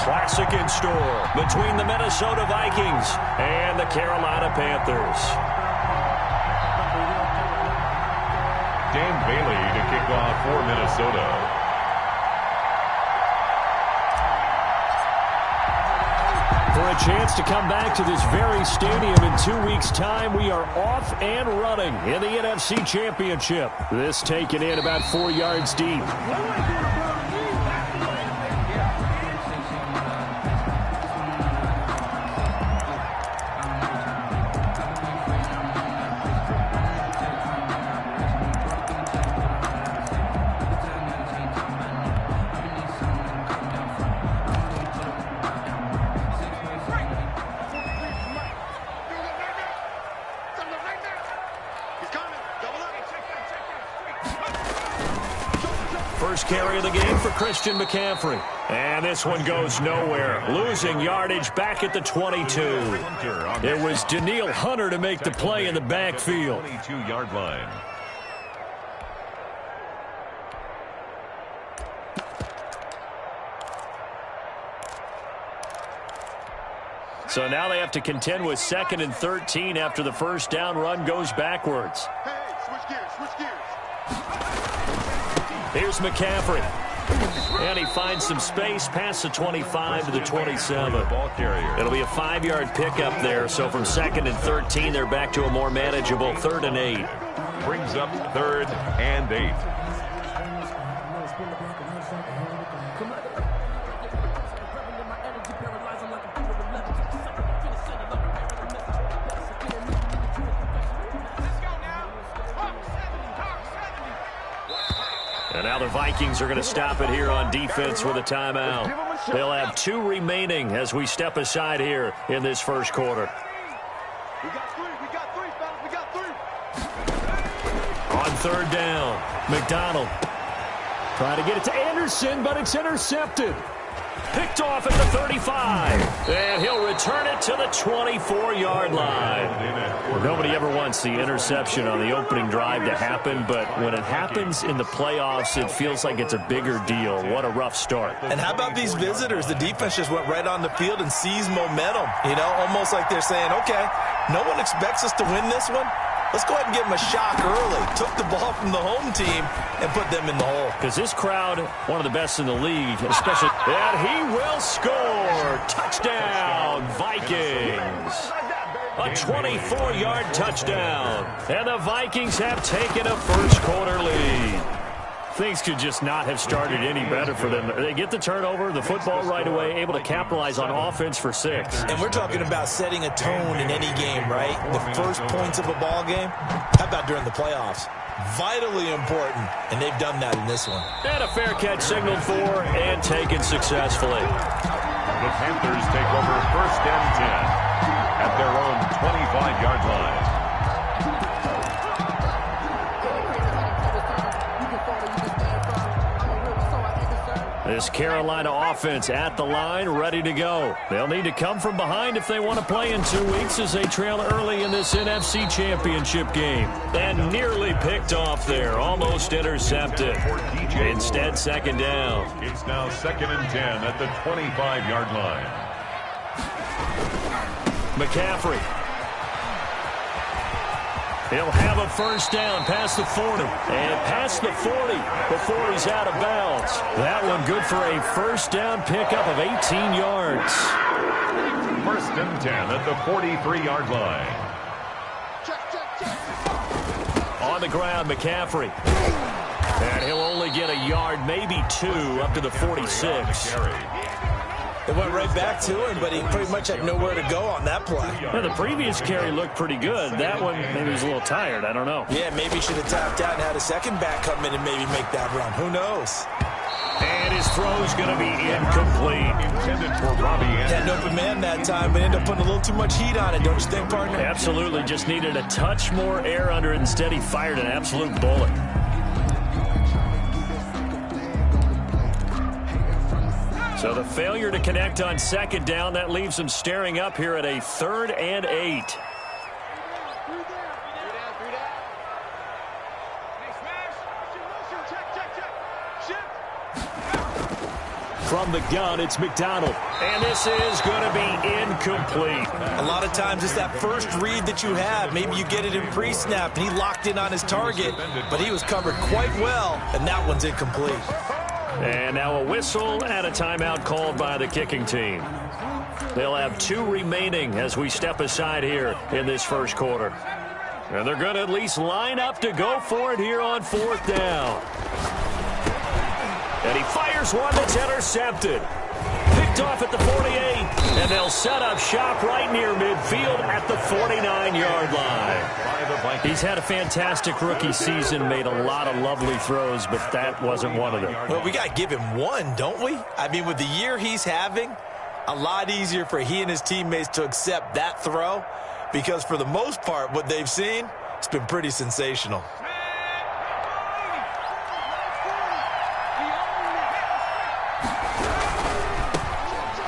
classic in store between the Minnesota Vikings and the Carolina Panthers. Dan Bailey to kick off for Minnesota. For a chance to come back to this very stadium in 2 weeks' time, we are off and running in the NFC Championship. This taken in about 4 yards deep. First carry of the game for Christian McCaffrey. And this one goes nowhere. Losing yardage back at the 22. It was Danielle Hunter to make the play in the backfield. 22-yard line. So now they have to contend with 2nd and 13 after the first down run goes backwards. Hey, switch gears, switch gears. Here's McCaffrey. And he finds some space past the 25 to the 27. It'll be a 5-yard pickup there. So from 2nd and 13, they're back to a more manageable 3rd and 8. Brings up 3rd and 8. And now the Vikings are going to stop it here on defense with a timeout. They'll have 2 remaining as we step aside here in this first quarter. We got three, fellas, we got 3. On 3rd down, McDonald trying to get it to Anderson, but it's intercepted. Picked off at the 35. And he'll return it to the 24-yard line. Nobody ever wants the interception on the opening drive to happen, but when it happens in the playoffs, it feels like it's a bigger deal. What a rough start. And how about these visitors? The defense just went right on the field and seized momentum. You know, almost like they're saying, okay, no one expects us to win this one. Let's go ahead and give them a shock early. Took the ball from the home team and put them in the hole. Because this crowd, one of the best in the league, especially. And he will score. Touchdown, Vikings. A 24-yard touchdown. And the Vikings have taken a first-quarter lead. Things could just not have started any better for them. They get the turnover, the football right away, able to capitalize on offense for 6. And we're talking about setting a tone in any game, right? The first points of a ball game. How about during the playoffs? Vitally important, and they've done that in this one. And a fair catch signaled for and taken successfully. The Panthers take over 1st and 10 at their own 25-yard line. This Carolina offense at the line, ready to go. They'll need to come from behind if they want to play in 2 weeks as they trail early in this NFC Championship game. And nearly picked off there, almost intercepted. Instead, 2nd down. It's now 2nd and 10 at the 25-yard line. McCaffrey. He'll have a first down past the 40. And past the 40 before he's out of bounds. That one good for a first down pickup of 18 yards. 1st and 10 at the 43-yard line. On the ground, McCaffrey. And he'll only get a yard, maybe 2, up to the 46. It went right back to him, but he pretty much had nowhere to go on that play. Well, the previous carry looked pretty good. That one, maybe he was a little tired. I don't know. Yeah, maybe he should have tapped out and had a second back come in and maybe make that run. Who knows? And his throw's going to be incomplete. Intended for Robbie Had Anderson. an open man that time, but ended up putting a little too much heat on it, don't you think, partner? Absolutely. Just needed a touch more air under it. Instead, he fired an absolute bullet. So the failure to connect on 2nd down, that leaves them staring up here at a 3rd and 8. From from the gun. It's McDonald. And this is going to be incomplete. A lot of times it's that first read that you have. Maybe you get it in pre-snap, and he locked in on his target, but he was covered quite well, and that one's incomplete. And now a whistle and a timeout called by the kicking team. They'll have 2 remaining as we step aside here in this first quarter. And they're going to at least line up to go for it here on 4th down. And he fires one that's intercepted. Picked off at the 48. And they'll set up shop right near midfield at the 49-yard line. He's had a fantastic rookie season, made a lot of lovely throws, but that wasn't one of them. Well, we got to give him one, don't we? I mean, with the year he's having, a lot easier for he and his teammates to accept that throw, because for the most part, what they've seen, it's been pretty sensational.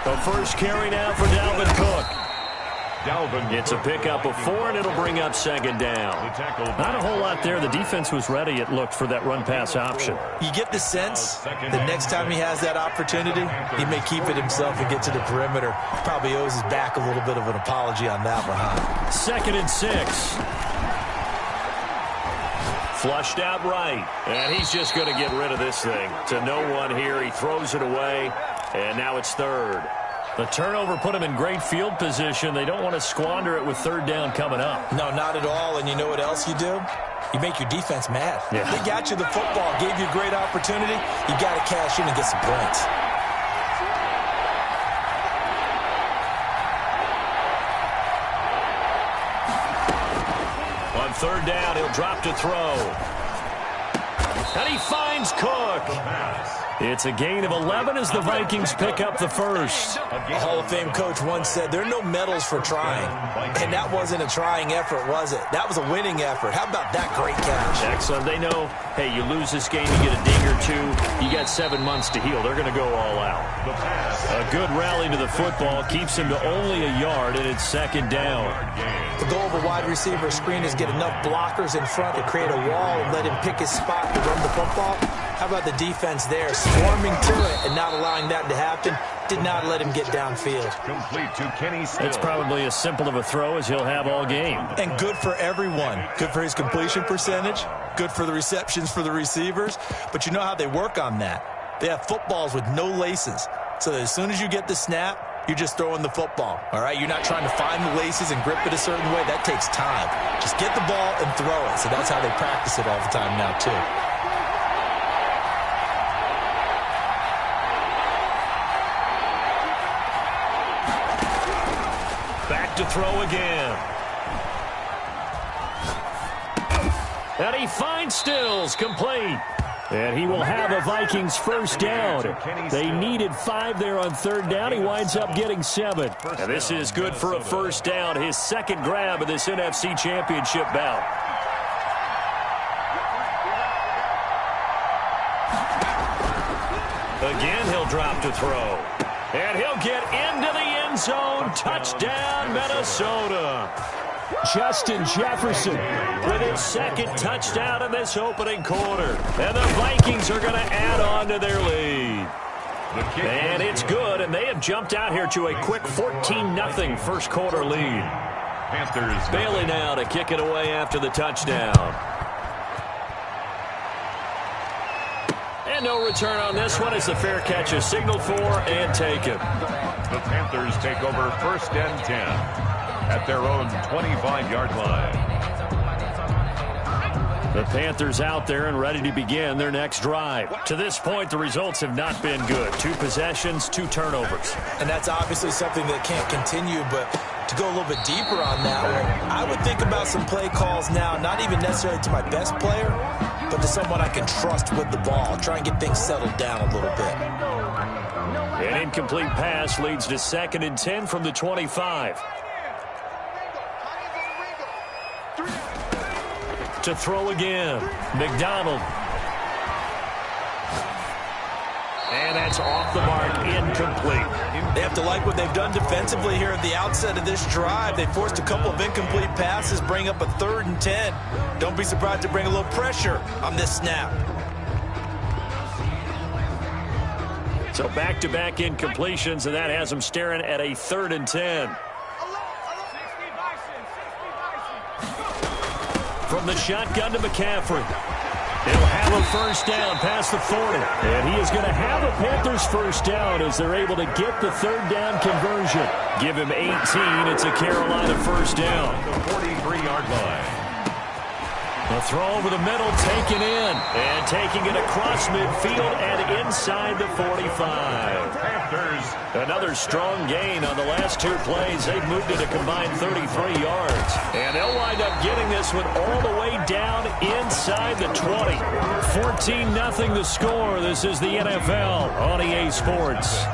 The first carry now for Dalvin Cook. It's a pickup of 4, and it'll bring up 2nd down. Not a whole lot there. The defense was ready, it looked, for that run-pass option. You get the sense that next time he has that opportunity, he may keep it himself and get to the perimeter. Probably owes his back a little bit of an apology on that one, huh? 2nd and 6. Flushed out right. And he's just going to get rid of this thing. To no one here. He throws it away. And now it's 3rd. The turnover put him in great field position. They don't want to squander it with 3rd down coming up. No, not at all. And you know what else you do? You make your defense mad. Yeah. They got you the football, gave you a great opportunity. You got to cash in and get some points. On 3rd down, he'll drop to throw. And he finds Cook. It's a gain of 11 as the Vikings pick up the first. A Hall of Fame coach once said, there are no medals for trying. And that wasn't a trying effort, was it? That was a winning effort. How about that great catch? Excellent. They know, hey, you lose this game, you get a ding or 2. You got 7 months to heal. They're going to go all out. A good rally to the football keeps him to only a yard, and it's 2nd down. The goal of a wide receiver screen is get enough blockers in front to create a wall and let him pick his spot to run the football. How about the defense there, swarming to it and not allowing that to happen? Did not let him get downfield. Complete to Kenny Still. It's probably as simple of a throw as he'll have all game. And good for everyone. Good for his completion percentage. Good for the receptions for the receivers. But you know how they work on that. They have footballs with no laces. So that as soon as you get the snap, you're just throwing the football. All right? You're not trying to find the laces and grip it a certain way. That takes time. Just get the ball and throw it. So that's how they practice it all the time now, too. To throw again. And he finds Stills, complete. And he will have a Vikings first down. They needed 5 there on 3rd down. He winds up getting 7. And this is good for a first down. His 2nd grab of this NFC Championship bout. Again, he'll drop to throw. And he'll get into the end zone. Touchdown, Minnesota. Justin Jefferson with his 2nd touchdown in this opening quarter. And the Vikings are going to add on to their lead. And it's good, and they have jumped out here to a quick 14-0 first quarter lead. Panthers. Bailey now to kick it away after the touchdown. And no return on this one as the fair catch is signaled for and taken. The Panthers take over 1st and 10 at their own 25-yard line. The Panthers out there and ready to begin their next drive. To this point, the results have not been good. 2 possessions, 2 turnovers. And that's obviously something that can't continue, but to go a little bit deeper on that one, I would think about some play calls now, not even necessarily to my best player, but to someone I can trust with the ball. Try and get things settled down a little bit. An incomplete pass leads to 2nd and 10 from the 25. To throw again, McDonald. And that's off the mark, incomplete. They have to like what they've done defensively here at the outset of this drive. They forced a couple of incomplete passes, bring up a 3rd and 10. Don't be surprised to bring a little pressure on this snap. So back-to-back incompletions, and that has them staring at a 3rd and 10. From the shotgun to McCaffrey. He'll have a first down past the 40. And he is going to have a Panthers first down as they're able to get the 3rd down conversion. Give him 18. It's a Carolina first down. The 43-yard line. The throw over the middle, taken in. And taking it across midfield and inside the 45. Panthers. Another strong gain on the last 2 plays. They've moved it a combined 33 yards. And they'll wind up getting this one all the way down inside the 20. 14-0 the score. This is the NFL on EA Sports.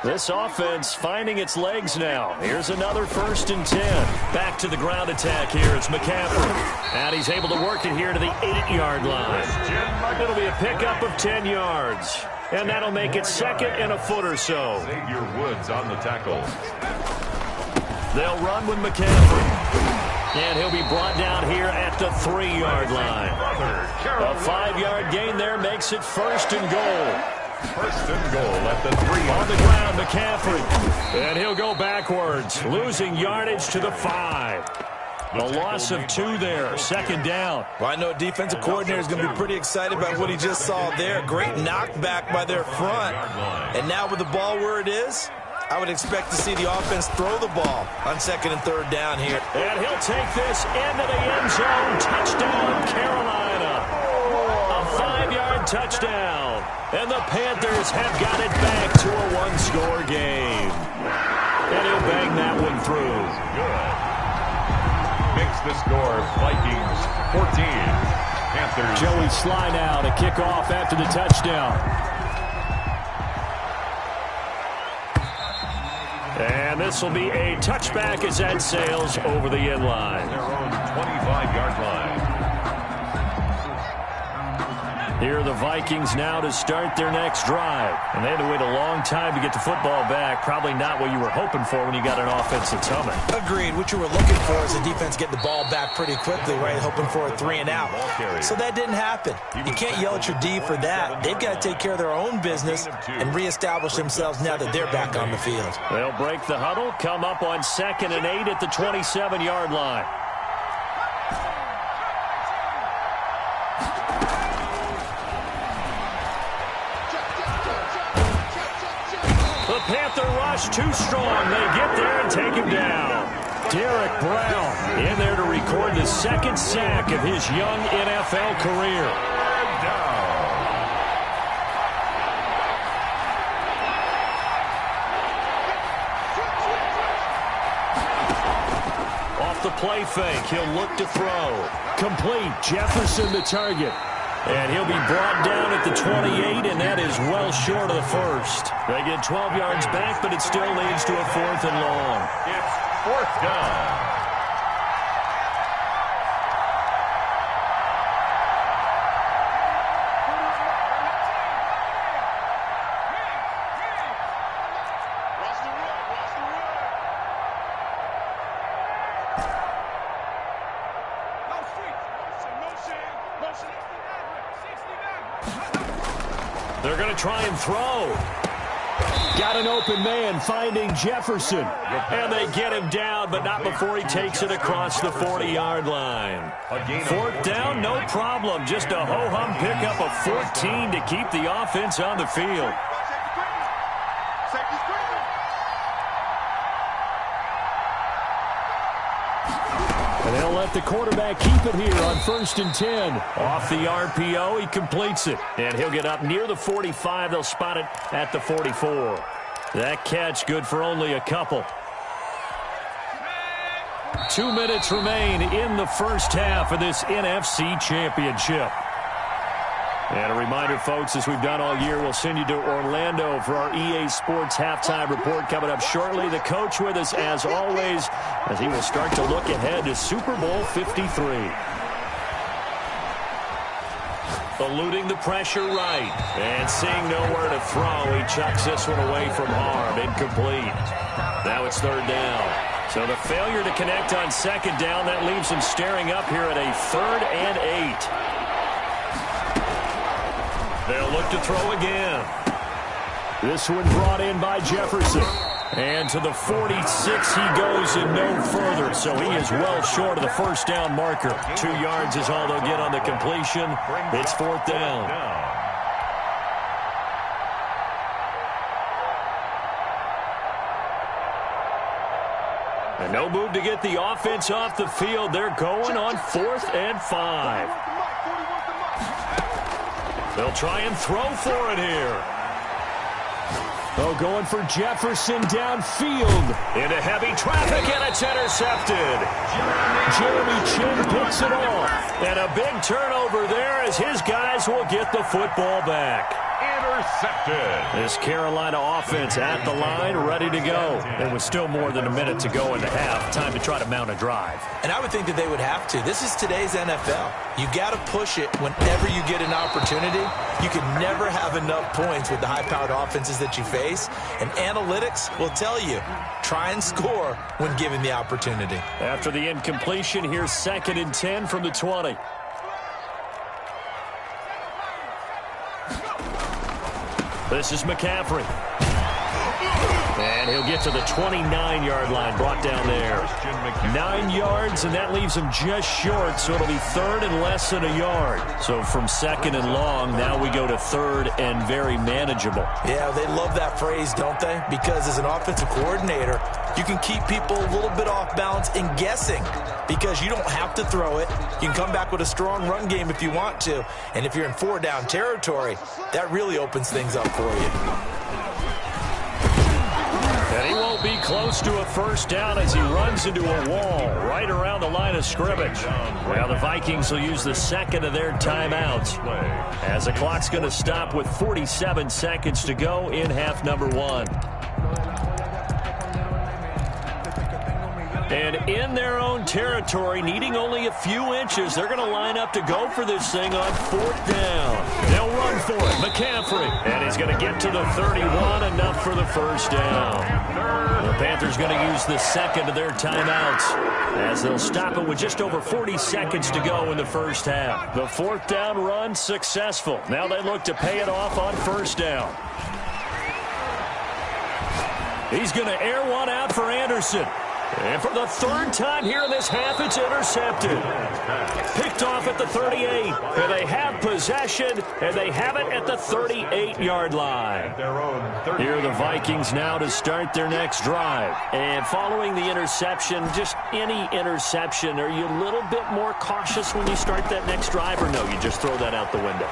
This offense finding its legs now. Here's another 1st and 10. Back to the ground attack here. It's McCaffrey. And he's able to work it here to the 8-yard line. It'll be a pickup of 10 yards. And that'll make it 2nd and a foot or so. Xavier Woods on the tackle. They'll run with McCaffrey. And he'll be brought down here at the 3-yard line. A 5-yard gain there makes it 1st and goal. 1st and goal at the 3-yard. On the ground, McCaffrey. And he'll go backwards, losing yardage to the 5. A loss of 2 there, 2nd down. Well, I know a defensive coordinator is going to be pretty excited about what he just saw there. Great knockback by their front. And now with the ball where it is, I would expect to see the offense throw the ball on 2nd and 3rd down here. And he'll take this into the end zone. Touchdown, Carolina. A 5-yard touchdown. And the Panthers have got it back to a 1-score game. And he'll bang that one through. Good. Makes the score Vikings 14. Panthers. Joey Sly now to kick off after the touchdown. And this will be a touchback as that sails over the end line. Their own 25-yard line. Here are the Vikings now to start their next drive. And they had to wait a long time to get the football back. Probably not what you were hoping for when you got an offense that's humming. Agreed. What you were looking for is the defense getting the ball back pretty quickly, right? Hoping for a 3 and out. So that didn't happen. You can't yell at your D for that. They've got to take care of their own business and reestablish themselves now that they're back on the field. They'll break the huddle, come up on 2nd and 8 at the 27-yard line. Panther rush too strong. They get there and take him down. Derek Brown in there to record the 2nd sack of his young NFL career. Off the play fake, he'll look to throw. Complete, Jefferson the target. And he'll be brought down at the 28, and that is well short of the 1st. They get 12 yards back, but it still leads to a 4th and long. It's 4th down. They're going to try and throw. Got an open man finding Jefferson. And they get him down, but not before he takes it across the 40-yard line. 4th down, no problem. Just a ho-hum pickup of 14 to keep the offense on the field. And they'll let the quarterback keep it here on 1st and 10. Off the RPO, he completes it. And he'll get up near the 45. They'll spot it at the 44. That catch good for only a couple. 2 minutes remain in the first half of this NFC Championship. And a reminder, folks, as we've done all year, we'll send you to Orlando for our EA Sports halftime report coming up shortly. The coach with us, as always, as he will start to look ahead to Super Bowl 53. Eluding the pressure right. And seeing nowhere to throw, he chucks this one away from harm. Incomplete. Now it's 3rd down. So the failure to connect on 2nd down, that leaves him staring up here at a 3rd and 8. They'll look to throw again. This one brought in by Jefferson. And to the 46 he goes and no further. So he is well short of the first down marker. 2 yards is all they'll get on the completion. It's 4th down. And no move to get the offense off the field. They're going on 4th and 5. They'll try and throw for it here. Oh, going for Jefferson downfield. Into heavy traffic, and it's intercepted. Jeremy Chin picks it off. And a big turnover there as his guys will get the football back. Intercepted. This Carolina offense at the line, ready to go. There was still more than a minute to go in the half. Time to try to mount a drive. And I would think that they would have to. This is today's NFL. You got to push it whenever you get an opportunity. You can never have enough points with the high-powered offenses that you face. And analytics will tell you, try and score when given the opportunity. After the incompletion, here's 2nd and 10 from the 20. This is McCaffrey. And he'll get to the 29-yard line, brought down there. 9 yards, and that leaves him just short, so it'll be 3rd and less than a yard. So from 2nd and long, now we go to 3rd and very manageable. Yeah, they love that phrase, don't they? Because as an offensive coordinator, you can keep people a little bit off balance and guessing because you don't have to throw it. You can come back with a strong run game if you want to. And if you're in 4-down territory, that really opens things up for you. And he won't be close to a first down as he runs into a wall right around the line of scrimmage. Well, the Vikings will use the 2nd of their timeouts as the clock's going to stop with 47 seconds to go in half number 1. And in their own territory, needing only a few inches, they're going to line up to go for this thing on 4th down. They'll run for it. McCaffrey. And he's going to get to the 31, enough for the first down. The Panthers going to use the 2nd of their timeouts as they'll stop it with just over 40 seconds to go in the first half. The 4th down run successful. Now they look to pay it off on first down. He's going to air one out for Anderson. And for the 3rd time here in this half, it's intercepted. Picked off at the 38. And they have possession, and they have it at the 38-yard line. Here are the Vikings now to start their next drive. And following the interception, just any interception, are you a little bit more cautious when you start that next drive, or no, you just throw that out the window?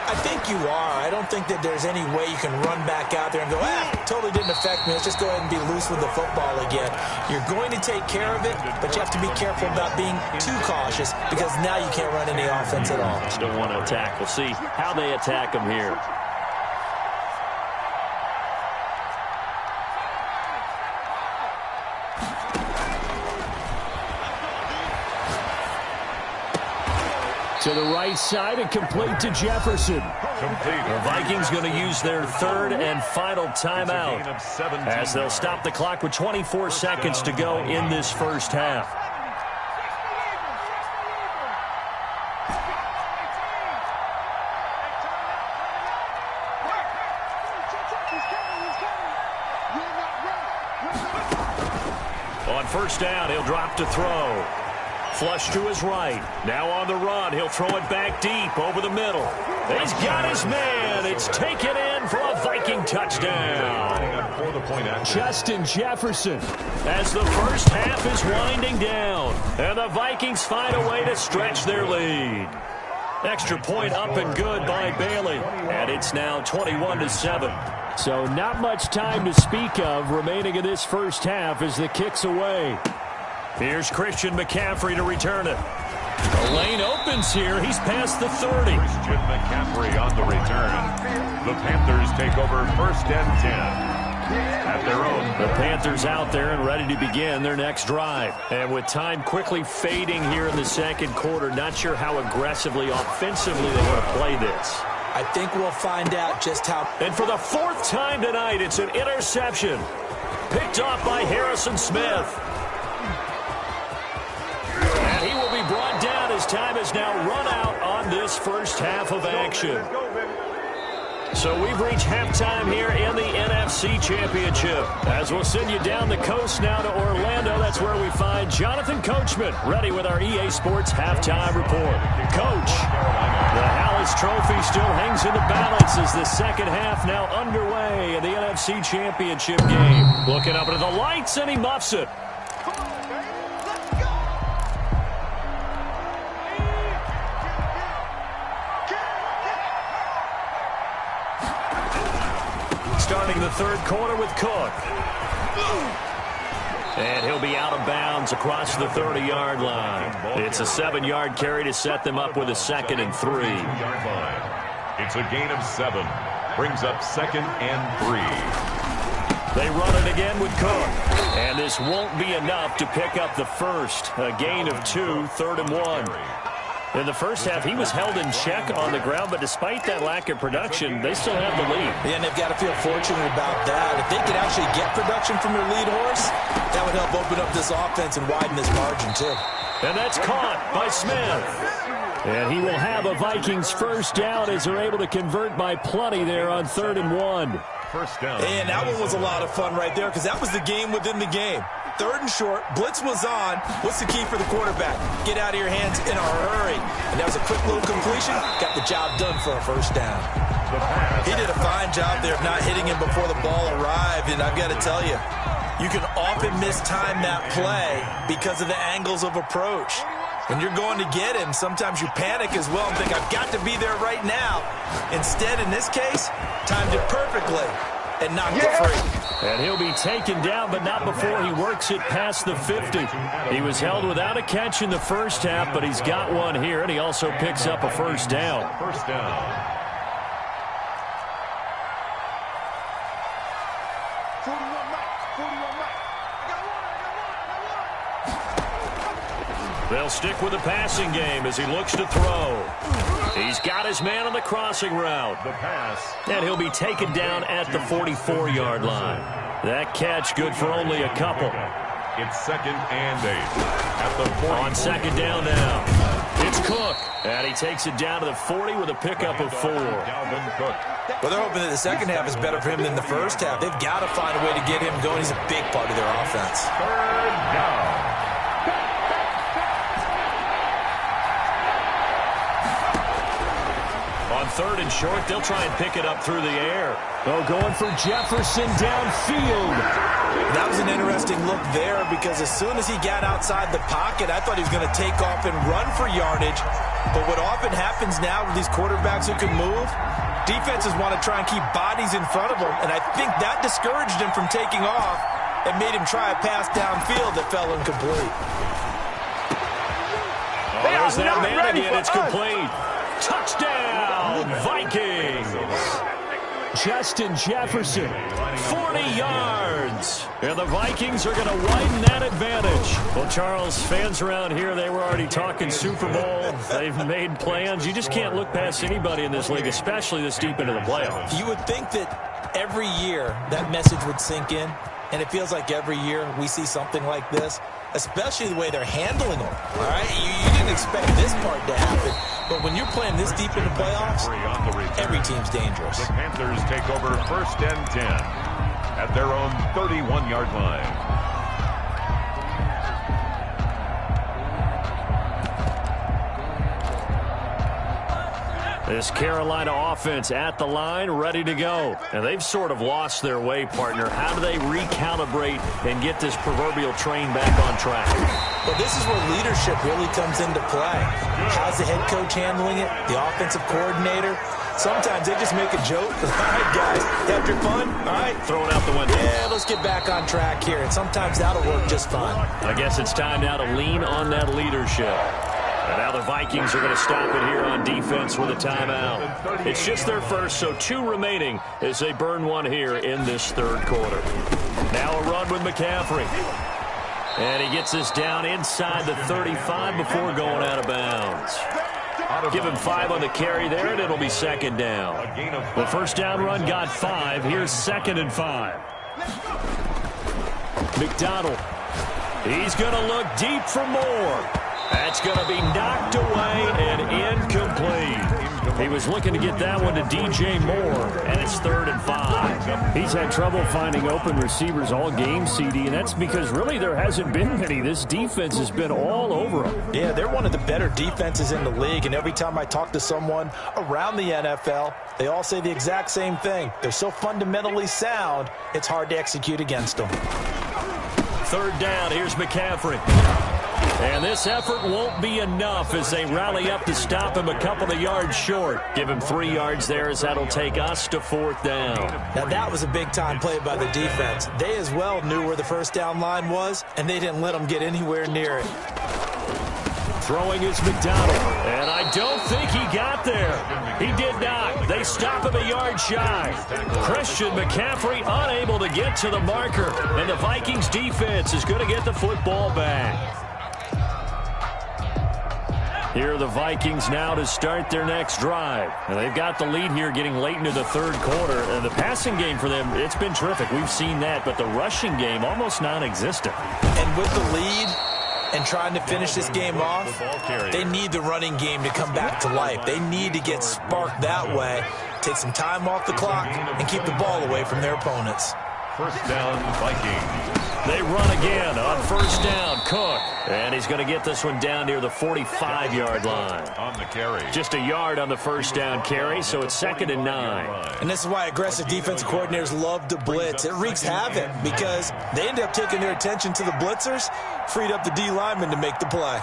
I think you are. I don't think that there's any way you can run back out there and go, totally didn't affect me. Let's just go ahead and be loose with the football again. You're going to take care of it, but you have to be careful about being too cautious because now you can't run any offense at all. Still want to attack. We'll see how they attack them here. To the right side and complete to Jefferson. The Vikings going to use their 3rd and final timeout as they'll stop the clock with 24 seconds to go in this first half. On first down, he'll drop to throw. Flush to his right. Now on the run. He'll throw it back deep over the middle. He's got his man. It's taken in for a Viking touchdown. Justin Jefferson as the first half is winding down. And the Vikings find a way to stretch their lead. Extra point up and good by Bailey. And it's now 21-7. So not much time to speak of remaining in this first half as the kick's away. Here's Christian McCaffrey to return it. The lane opens here. He's past the 30. Christian McCaffrey on the return. The Panthers take over 1st and 10 at their own. The Panthers out there and ready to begin their next drive. And with time quickly fading here in the 2nd quarter, not sure how aggressively, offensively they want to play this. I think we'll find out just how. And for the 4th time tonight, it's an interception. Picked off by Harrison Smith. He will be brought down as time has now run out on this first half of action. So we've reached halftime here in the NFC Championship. As we'll send you down the coast now to Orlando, that's where we find Jonathan Coachman, ready with our EA Sports halftime report. Coach, the Hallis Trophy still hangs in the balance as the second half now underway in the NFC Championship game. Looking up into the lights, and he muffs it. Starting the third quarter with Cook. And he'll be out of bounds across the 30-yard line. It's a 7-yard carry to set them up with a 2nd and 3. It's a gain of 7. Brings up 2nd and 3. They run it again with Cook. And this won't be enough to pick up the first. A gain of 2, 3rd and 1. In the first half, he was held in check on the ground, but despite that lack of production, they still have the lead. Yeah, and they've got to feel fortunate about that. If they could actually get production from their lead horse, that would help open up this offense and widen this margin, too. And that's caught by Smith. And he will have a Vikings first down as they're able to convert by plenty there on 3rd and 1. First down. And that one was a lot of fun right there because that was the game within the game. 3rd and short, blitz was on. What's the key for the quarterback? Get out of your hands in a hurry. And that was a quick little completion. Got the job done for a first down. He did a fine job there of not hitting him before the ball arrived. And I've got to tell you, you can often mistime that play because of the angles of approach. When you're going to get him, sometimes you panic as well and think, I've got to be there right now. Instead, in this case, timed it perfectly and knocked it free. And he'll be taken down, but not before he works it past the 50. He was held without a catch in the first half, but he's got one here, and he also picks up a first down. First down. 41 Mike. They'll stick with the passing game as he looks to throw. He's got his man on the crossing route. The pass. And he'll be taken down at the 44-yard line. That catch good for only a couple. It's 2nd and 8. At the 44. On 2nd down now. It's Cook. And he takes it down to the 40 with a pickup of 4. Dalvin Cook. Well, they're hoping that the second half is better for him than the first half. They've got to find a way to get him going. He's a big part of their offense. 3rd down. On 3rd and short, they'll try and pick it up through the air. Oh, going for Jefferson downfield. That was an interesting look there because as soon as he got outside the pocket, I thought he was going to take off and run for yardage. But what often happens now with these quarterbacks who can move, defenses want to try and keep bodies in front of them, and I think that discouraged him from taking off and made him try a pass downfield that fell incomplete. Oh, there's that man again. It's complete. Touchdown, Vikings. Justin Jefferson, 40 yards. And the Vikings are going to widen that advantage. Well, Charles, fans around here, they were already talking Super Bowl. They've made plans. You just can't look past anybody in this league, especially this deep into the playoffs. You would think that every year that message would sink in, and it feels like every year we see something like this, especially the way they're handling them. All right, you didn't expect this part to happen, but when you're playing this deep in the playoffs, every team's dangerous. The Panthers take over 1st and 10 at their own 31-yard line. This Carolina offense at the line, ready to go. And they've sort of lost their way, partner. How do they recalibrate and get this proverbial train back on track? Well, this is where leadership really comes into play. How's the head coach handling it? The offensive coordinator? Sometimes they just make a joke. All right, guys, had your fun? All right. Throw it out the window. Yeah, let's get back on track here. And sometimes that'll work just fine. I guess it's time now to lean on that leadership. And now the Vikings are going to stop it here on defense with a timeout. It's just their first, so 2 remaining as they burn one here in this 3rd quarter. Now a run with McCaffrey. And he gets this down inside the 35 before going out of bounds. Give him 5 on the carry there, and it'll be 2nd down. The first down run got 5. Here's 2nd and 5. McDonald. He's going to look deep for more. That's going to be knocked away and incomplete. He was looking to get that one to DJ Moore, and it's 3rd and 5. He's had trouble finding open receivers all game, CD, and that's because really there hasn't been many. This defense has been all over them. Yeah, they're one of the better defenses in the league, and every time I talk to someone around the NFL, they all say the exact same thing. They're so fundamentally sound, it's hard to execute against them. 3rd down, here's McCaffrey. And this effort won't be enough as they rally up to stop him a couple of yards short. Give him 3 yards there as that'll take us to 4th down. Now that was a big-time play by the defense. They as well knew where the first down line was, and they didn't let them get anywhere near it. Throwing is McDonald, and I don't think he got there. He did not. They stop him a yard shy. Christian McCaffrey unable to get to the marker, and the Vikings defense is going to get the football back. Here are the Vikings now to start their next drive. And they've got the lead here getting late into the 3rd quarter. And the passing game for them, it's been terrific. We've seen that, but the rushing game almost non-existent. And with the lead and trying to finish this game off, they need the running game to come back to life. They need to get sparked that way, take some time off the clock, and keep the ball away from their opponents. 1st down, Vikings. They run again on 1st down. Cook. And he's going to get this one down near the 45-yard line. On the carry. Just a yard on the 1st down carry, so it's 2nd and 9. And this is why aggressive defensive coordinators love to blitz. It wreaks havoc because they end up taking their attention to the blitzers, freed up the D lineman to make the play.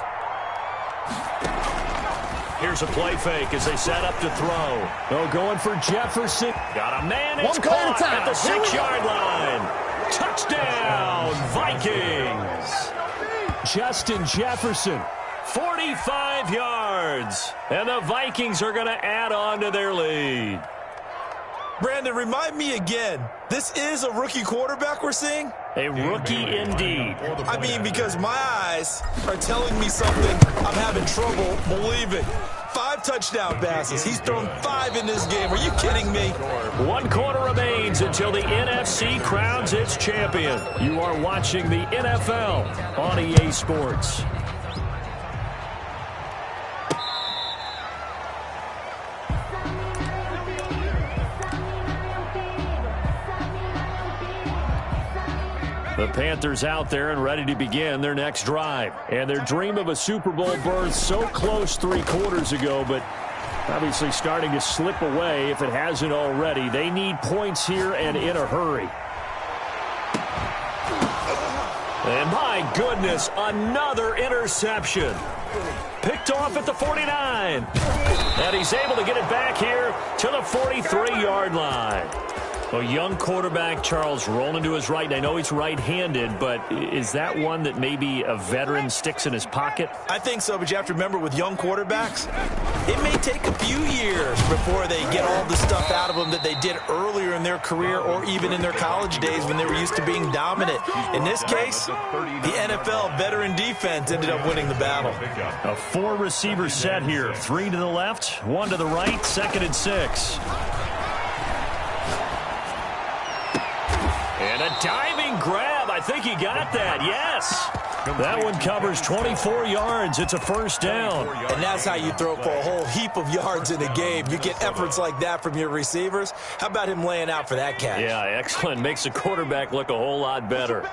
Here's a play fake as they set up to throw. Oh, going for Jefferson. Got a man. It's caught at the 6-yard line. Touchdown, Vikings. Justin Jefferson, 45 yards. And the Vikings are going to add on to their lead. Brandon, remind me again, this is a rookie quarterback we're seeing? A rookie indeed. I mean, because my eyes are telling me something I'm having trouble believing. 5 touchdown passes. He's thrown 5 in this game. Are you kidding me? 1 quarter remains until the NFC crowns its champion. You are watching the NFL on EA Sports. The Panthers out there and ready to begin their next drive. And their dream of a Super Bowl berth so close 3 quarters ago, but obviously starting to slip away if it hasn't already. They need points here and in a hurry. And my goodness, another interception. Picked off at the 49. And he's able to get it back here to the 43-yard line. A young quarterback, Charles, rolling to his right. And I know he's right-handed, but is that one that maybe a veteran sticks in his pocket? I think so, but you have to remember with young quarterbacks, it may take a few years before they get all the stuff out of them that they did earlier in their career or even in their college days when they were used to being dominant. In this case, the NFL veteran defense ended up winning the battle. A 4-receiver set here. 3 to the left, 1 to the right, 2nd and 6. And a diving grab. I think he got that. Yes. That one covers 24 yards. It's a 1st down. And that's how you throw for a whole heap of yards in a game. You get efforts like that from your receivers. How about him laying out for that catch? Yeah, excellent. Makes the quarterback look a whole lot better.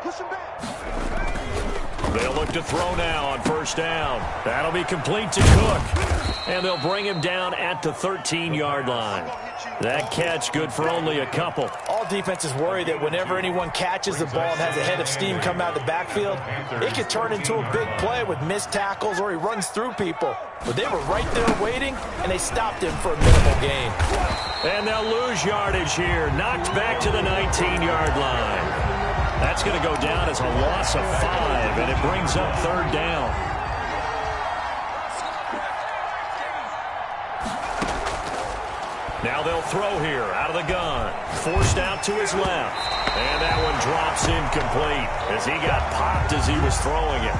Push him back. They'll look to throw now on 1st down. That'll be complete to Cook. And they'll bring him down at the 13-yard line. That catch good for only a couple. All defenses worry that whenever anyone catches the ball and has a head of steam come out of the backfield, it could turn into a big play with missed tackles or he runs through people. But they were right there waiting, and they stopped him for a minimal gain. And they'll lose yardage here. Knocked back to the 19-yard line. That's going to go down as a loss of 5, and it brings up 3rd down. Now they'll throw here out of the gun. Forced out to his left. And that one drops incomplete as he got popped as he was throwing it.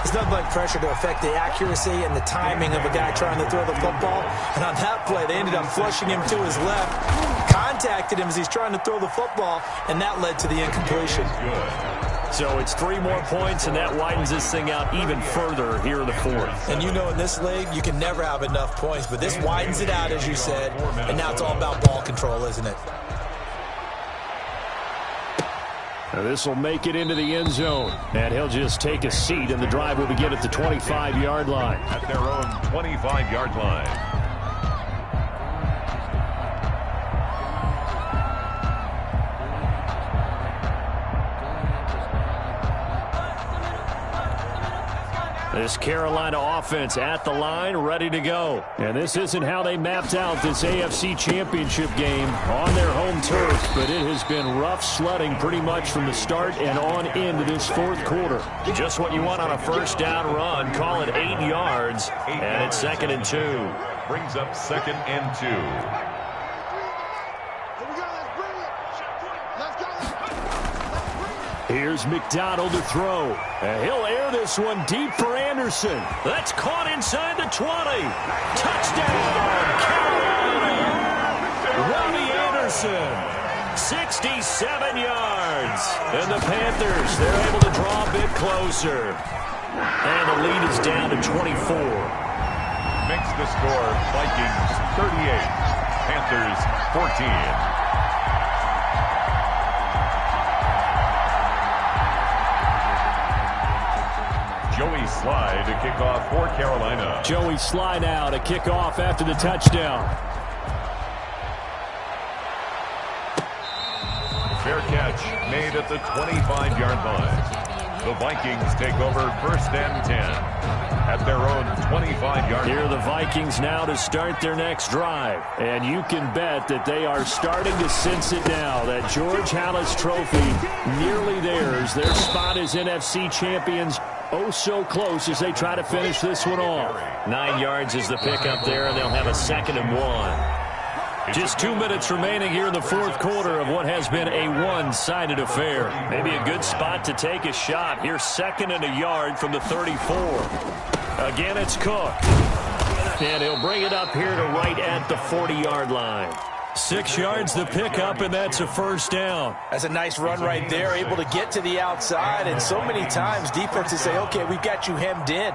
It's nothing like pressure to affect the accuracy and the timing of a guy trying to throw the football. And on that play, they ended up flushing him to his left. Contacted him as he's trying to throw the football, and that led to the incompletion. So it's 3 more points, and that widens this thing out even further here in the fourth. And you know in this league, you can never have enough points, but this widens it out, as you said, and now it's all about ball control, isn't it? This will make it into the end zone, and he'll just take a seat, and the drive will begin at the 25-yard line. At their own 25-yard line. This Carolina offense at the line, ready to go. And this isn't how they mapped out this AFC Championship game on their home turf, but it has been rough sledding pretty much from the start and on into this fourth quarter. Just what you want on a first down run. Call it 8 yards, and it's 2nd and 2. Brings up 2nd and 2. Here's McDonald to throw. And he'll air this one deep for Anderson. That's caught inside the 20. Touchdown, Carolina. Robbie Anderson, 67 yards. And the Panthers, they're able to draw a bit closer. And the lead is down to 24. Makes the score Vikings 38, Panthers 14. Joey Sly to kick off for Carolina. Joey Sly now to kick off after the touchdown. Fair catch made at the 25-yard line. The Vikings take over 1st and 10 at their own 25-yard line. Here are the Vikings now to start their next drive. And you can bet that they are starting to sense it now. That George Halas trophy nearly theirs. Their spot as NFC champions. Oh, so close as they try to finish this one off. 9 yards is the pickup there, and they'll have a 2nd and 1. Just 2 minutes remaining here in the fourth quarter of what has been a one-sided affair. Maybe a good spot to take a shot. Here's 2nd and a yard from the 34. Again, it's Cook. And he'll bring it up here to right at the 40-yard line. 6 yards the pickup, and that's a first down. That's a nice run right there, able to get to the outside. And so many times defenses say, okay, we've got you hemmed in.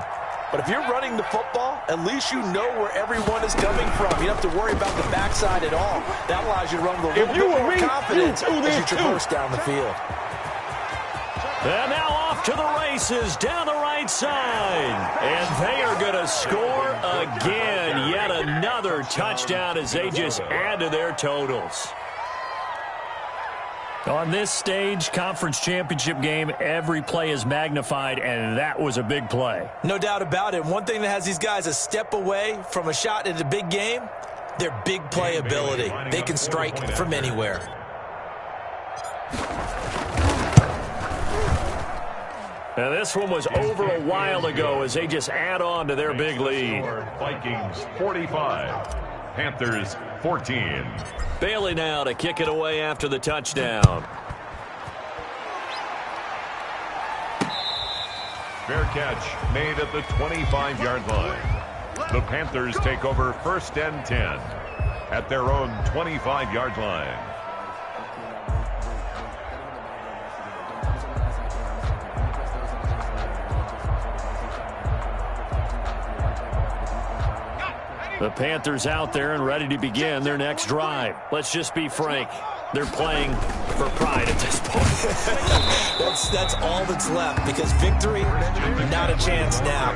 But if you're running the football, at least you know where everyone is coming from. You don't have to worry about the backside at all. That allows you to run with a little bit more confidence as you traverse down the field. And now off to the races down the right side. And they are going to score again. Yet another touchdown as they just add to their totals. On this stage, conference championship game, every play is magnified, and that was a big play. No doubt about it. One thing that has these guys a step away from a shot at a big game, their big play ability. They can strike from anywhere. Now this one was over a while ago as they just add on to their big lead. Vikings 45, Panthers 14. Bailey now to kick it away after the touchdown. Fair catch made at the 25-yard line. The Panthers take over 1st and 10 at their own 25-yard line. The Panthers out there and ready to begin their next drive. Let's just be frank. They're playing for pride at this point. That's all that's left, because victory, not a chance now.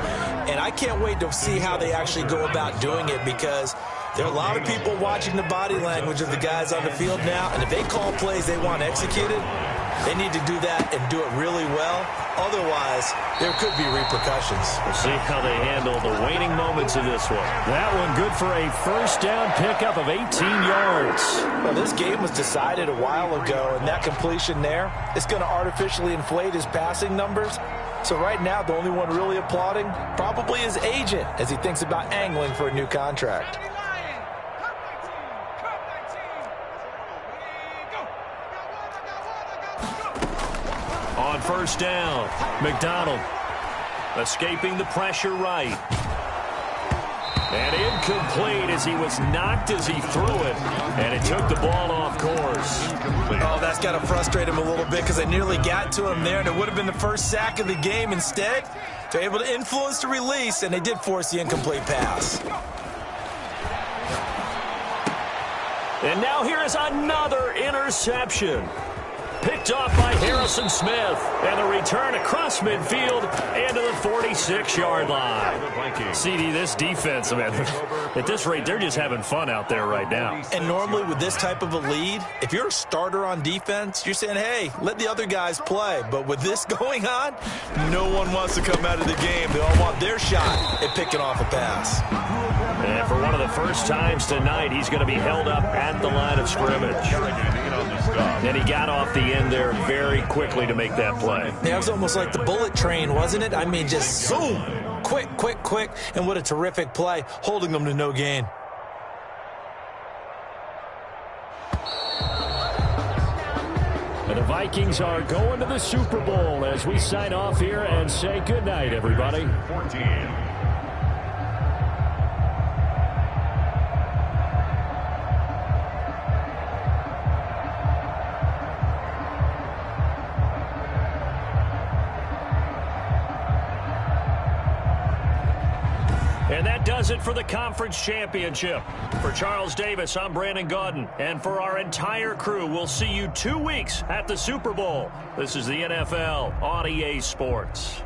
And I can't wait to see how they actually go about doing it, because there are a lot of people watching the body language of the guys on the field now, and if they call plays they want executed, they need to do that and do it really well. Otherwise, there could be repercussions. We'll see how they handle the waning moments of this one. That one good for a first down pickup of 18 yards. Well, this game was decided a while ago, and that completion there is going to artificially inflate his passing numbers. So right now, the only one really applauding probably his agent as he thinks about angling for a new contract. On first down, McDonald escaping the pressure right. And incomplete as he was knocked as he threw it. And it took the ball off course. Oh, that's that's got to frustrate him a little bit because they nearly got to him there, and it would have been the first sack of the game. Instead, they're able to influence the release, and they did force the incomplete pass. And now here is another interception. Picked off by Harrison Smith. And a return across midfield and to the 46-yard line. CD, this defense, man, at this rate, they're just having fun out there right now. And normally with this type of a lead, if you're a starter on defense, you're saying, hey, let the other guys play. But with this going on, no one wants to come out of the game. They all want their shot at picking off a pass. And for one of the first times tonight, he's going to be held up at the line of scrimmage. And he got off the end there very quickly to make that play. Yeah, it was almost like the bullet train, wasn't it? I mean, just zoom, quick, quick, quick. And what a terrific play, holding them to no gain. And the Vikings are going to the Super Bowl as we sign off here and say goodnight, everybody. 14. And that does it for the conference championship. For Charles Davis, I'm Brandon Gaudin. And for our entire crew, we'll see you 2 weeks at the Super Bowl. This is the NFL on EA Sports.